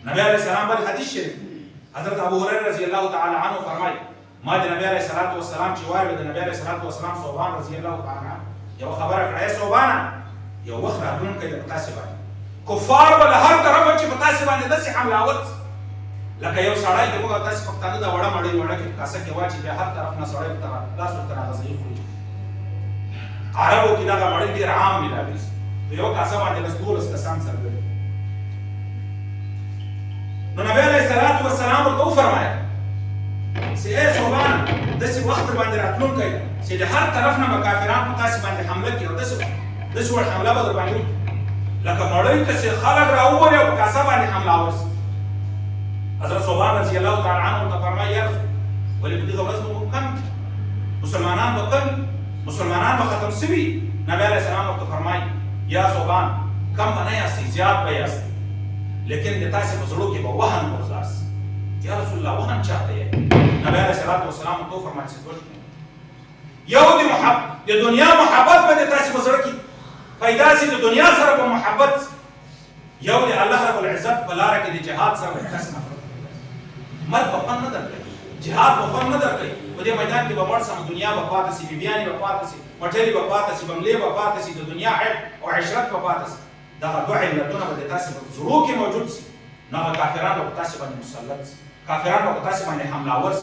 نبی علیہ السلام بل حدیث شریف حضرت ابو هريره رضی الله تعالی عنه فرمایي ما د نبی علیہ الصلوۃ والسلام چې وایي د نبی علیہ الصلوۃ والسلام صوبان رضی الله تعالی عنه یو خبره کړه صوبانه یو وخت راتلونکی د تاسو باندې کفار ول هر طرف چې په تاسو باندې داسې حمله وکړي لکه یو سړی د موږ تاسو پښتانه دا وړه مړی وړه کې کاسه کې واچي به هر طرف نه سړی تر تاسو تر غزي خوري عربو کې دا مړی ډیر عام ملابس یو کاسه باندې د ټول کسان سره نو نبی علیہ الصلوۃ والسلام ورته فرمایا چې اے صوبان داسې وخت باندې راتلونکی دی چې د هر طرف نه به کافران په تاسو باندې حمله کوي او داسې وړ حمله به در باندې وکړي لکه مړی ته چې خلک راوولي او په کاسه باندې حمله ورسي حضرت صوبان رضی الله تعالی عنه ورته فرمایي یا رسول ولې په دغه ورځ به کم مسلمانان به کم مسلمانان به ختم سوي نبی علیہ السلام ورته فرمایي یا صوبان کم به نه یاستئ زیات به یاستئ لیکن د تاسو په زړه کې به وهن ورخلاص یا رسول الله وهن چاته یې نبی علیہ الصلوۃ والسلام ته فرمایي چې یو د دنیا محبت به د تاسو په زړه کې پیدا شي د دنیا سره په محبت یو د الله رب العزت په لاره کې د جهاد سره به تاسو نفرت مرګ په خوند نه درکوي جهاد په خوند نه درکوي په دې میدان کې به مړ سم دنیا به پاتې شي بیبیانې به پاتې شي مټرې به پاتې شي بنګلې به پاتې شي د دنیا عیب او عشرت به پاتې شي دغه دوه علتونه به د تاسو په زړه کې موجود شي نو کافران به په تاسو باندې مسلط شي کافران به په تاسو باندې حمله ور